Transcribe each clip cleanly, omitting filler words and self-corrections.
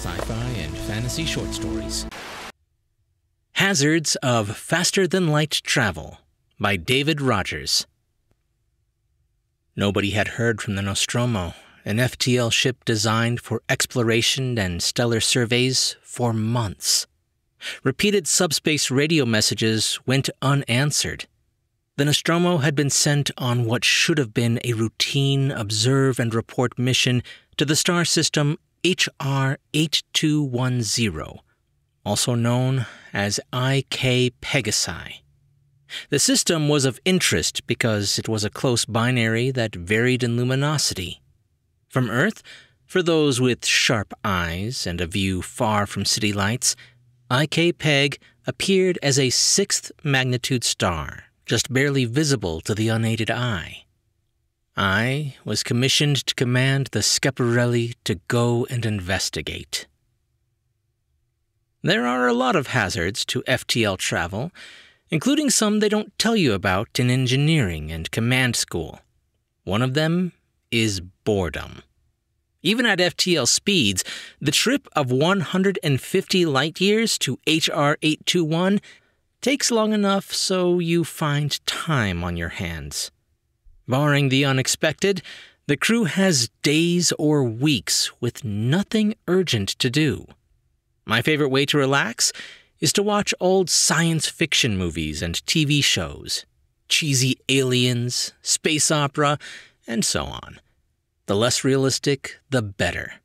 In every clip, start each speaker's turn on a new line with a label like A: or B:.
A: sci-fi and fantasy short stories. Hazards of Faster-Than-Light Travel by David Rogers. Nobody had heard from the Nostromo, an FTL ship designed for exploration and stellar surveys, for months. Repeated subspace radio messages went unanswered. The Nostromo had been sent on what should have been a routine observe and report mission to the star system HR 8210, also known as IK Pegasi. The system was of interest because it was a close binary that varied in luminosity. From Earth, for those with sharp eyes and a view far from city lights, IK Peg appeared as a sixth magnitude star, just barely visible to the unaided eye. I was commissioned to command the Schiaparelli to go and investigate. There are a lot of hazards to FTL travel, including some they don't tell you about in engineering and command school. One of them is boredom. Even at FTL speeds, the trip of 150 light-years to HR 821 takes long enough so you find time on your hands. Barring the unexpected, the crew has days or weeks with nothing urgent to do. My favorite way to relax is to watch old science fiction movies and TV shows, cheesy aliens, space opera, and so on. The less realistic, the better.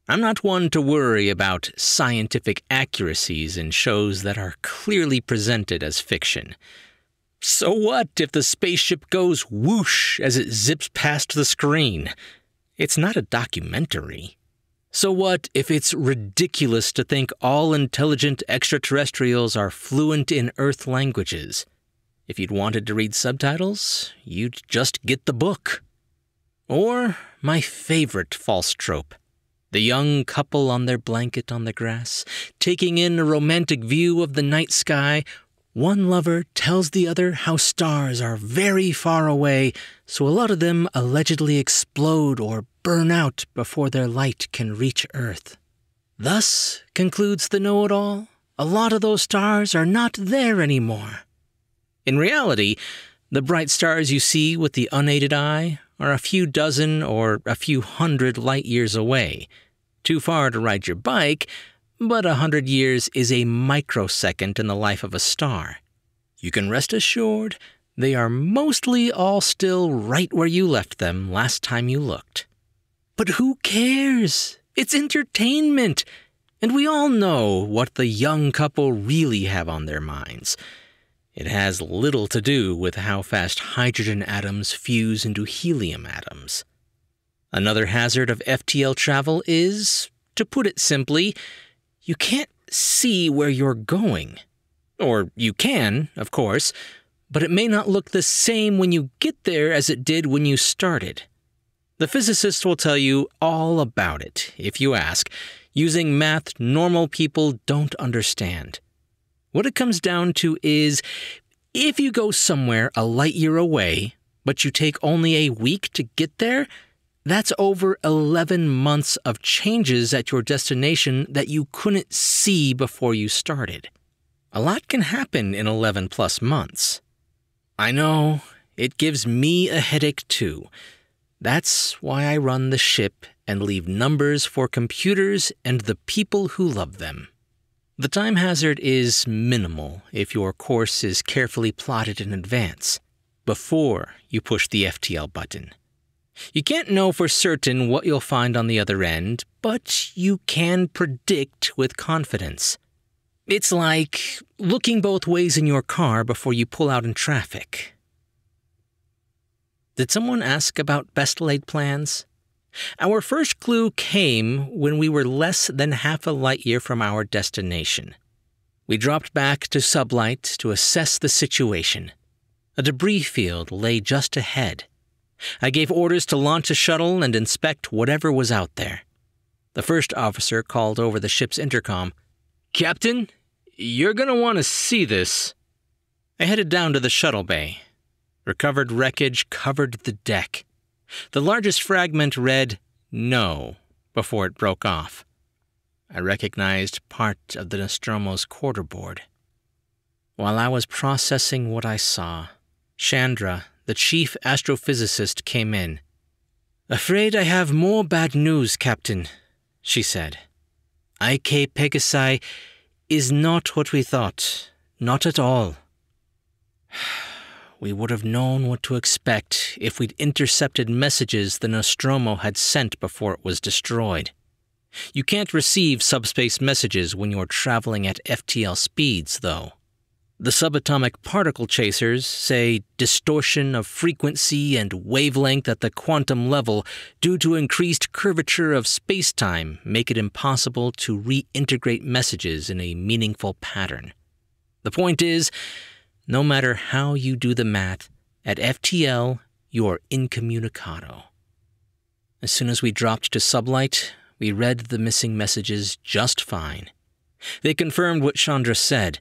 A: I'm not one to worry about scientific accuracies in shows that are clearly presented as fiction. So what if the spaceship goes whoosh as it zips past the screen? It's not a documentary. So what if it's ridiculous to think all intelligent extraterrestrials are fluent in Earth languages? If you'd wanted to read subtitles, you'd just get the book. Or my favorite false trope, the young couple on their blanket on the grass, taking in a romantic view of the night sky. One lover tells the other how stars are very far away, so a lot of them allegedly explode or burn out before their light can reach Earth. Thus, concludes the know-it-all, a lot of those stars are not there anymore. In reality, the bright stars you see with the unaided eye are a few dozen or a few hundred light-years away, too far to ride your bike, but 100 years is a microsecond in the life of a star. You can rest assured they are mostly all still right where you left them last time you looked. But who cares? It's entertainment, and we all know what the young couple really have on their minds. It has little to do with how fast hydrogen atoms fuse into helium atoms. Another hazard of FTL travel is, to put it simply, you can't see where you're going. Or you can, of course, but it may not look the same when you get there as it did when you started. The physicists will tell you all about it, if you ask, using math normal people don't understand. What it comes down to is, if you go somewhere a light year away, but you take only a week to get there, that's over 11 months of changes at your destination that you couldn't see before you started. A lot can happen in 11 plus months. I know, it gives me a headache too. That's why I run the ship and leave numbers for computers and the people who love them. The time hazard is minimal if your course is carefully plotted in advance, before you push the FTL button. You can't know for certain what you'll find on the other end, but you can predict with confidence. It's like looking both ways in your car before you pull out in traffic. Did someone ask about best-laid plans? Our first clue came when we were less than half a light-year from our destination. We dropped back to sublight to assess the situation. A debris field lay just ahead. I gave orders to launch a shuttle and inspect whatever was out there. The first officer called over the ship's intercom, "Captain, you're going to want to see this." I headed down to the shuttle bay. Recovered wreckage covered the deck. The largest fragment read, "No," before it broke off. I recognized part of the Nostromo's quarterboard. While I was processing what I saw, Chandra, the chief astrophysicist, came in. "Afraid I have more bad news, Captain," she said. "IK Pegasi is not what we thought. Not at all. We would have known what to expect if we'd intercepted messages the Nostromo had sent before it was destroyed. You can't receive subspace messages when you're traveling at FTL speeds, though. The subatomic particle chasers say distortion of frequency and wavelength at the quantum level due to increased curvature of space-time make it impossible to reintegrate messages in a meaningful pattern. The point is, no matter how you do the math, at FTL, you're incommunicado. As soon as we dropped to sublight, we read the missing messages just fine. They confirmed what Chandra said.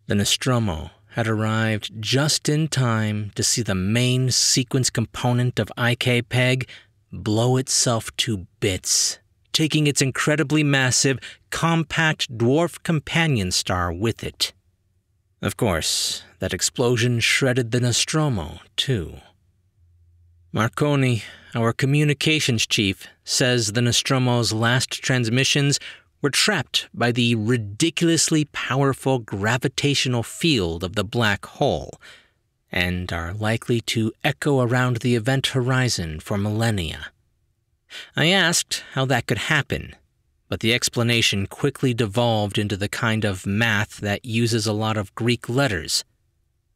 A: The Nostromo had arrived just in time to see the main sequence component of IK-PEG blow itself to bits, taking its incredibly massive, compact dwarf companion star with it. Of course, that explosion shredded the Nostromo, too. Marconi, our communications chief, says the Nostromo's last transmissions were trapped by the ridiculously powerful gravitational field of the black hole and are likely to echo around the event horizon for millennia. I asked how that could happen, but the explanation quickly devolved into the kind of math that uses a lot of Greek letters.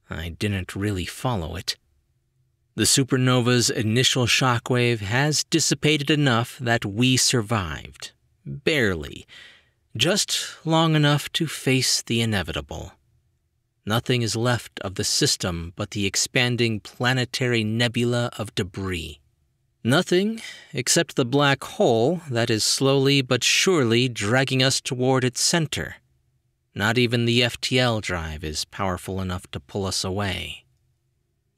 A: I didn't really follow it. The supernova's initial shockwave has dissipated enough that we survived. Barely. Just long enough to face the inevitable. Nothing is left of the system but the expanding planetary nebula of debris. Nothing except the black hole that is slowly but surely dragging us toward its center. Not even the FTL drive is powerful enough to pull us away.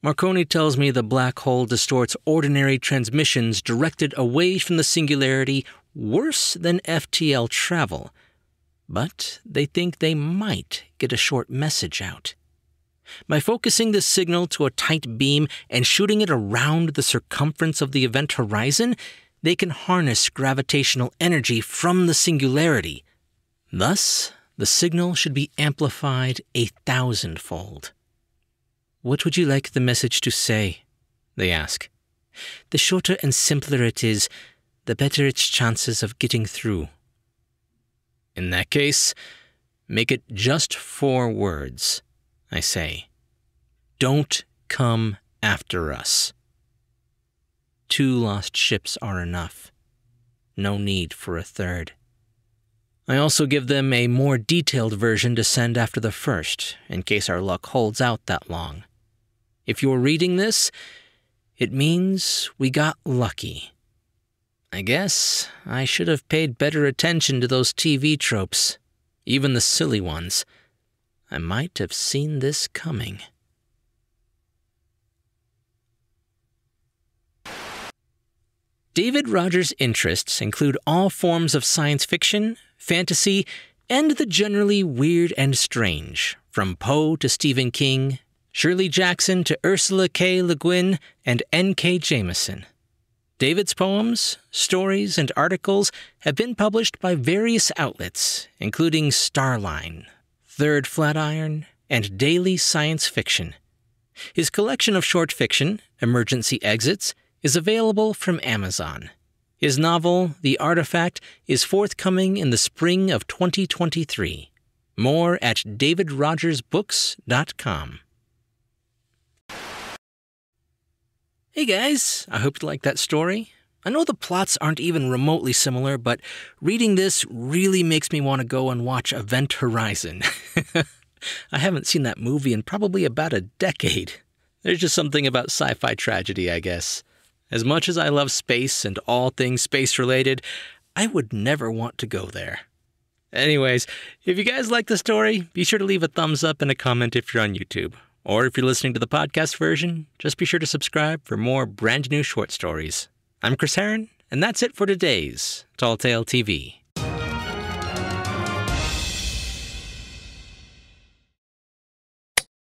A: Marconi tells me the black hole distorts ordinary transmissions directed away from the singularity worse than FTL travel, but they think they might get a short message out. By focusing the signal to a tight beam and shooting it around the circumference of the event horizon, they can harness gravitational energy from the singularity. Thus, the signal should be amplified 1,000-fold. "What would you like the message to say?" they ask. "The shorter and simpler it is, the better its chances of getting through." "In that case, make it just 4 words," I say. "Don't come after us." 2 lost ships are enough. No need for a third. I also give them a more detailed version to send after the first, in case our luck holds out that long. If you're reading this, it means we got lucky. I guess I should have paid better attention to those TV tropes, even the silly ones. I might have seen this coming. David Rogers' interests include all forms of science fiction, fantasy, and the generally weird and strange, from Poe to Stephen King, Shirley Jackson to Ursula K. Le Guin, and N.K. Jemisin. David's poems, stories, and articles have been published by various outlets, including Starline, Third Flatiron, and Daily Science Fiction. His collection of short fiction, Emergency Exits, is available from Amazon. His novel, The Artifact, is forthcoming in the spring of 2023. More at davidrogersbooks.com. Hey guys, I hope you liked that story. I know the plots aren't even remotely similar, but reading this really makes me want to go and watch Event Horizon. I haven't seen that movie in probably about a decade. There's just something about sci-fi tragedy, I guess. As much as I love space and all things space-related, I would never want to go there. Anyways, if you guys like the story, be sure to leave a thumbs up and a comment if you're on YouTube. Or if you're listening to the podcast version, just be sure to subscribe for more brand new short stories. I'm Chris Herron, and that's it for today's Tall Tale TV.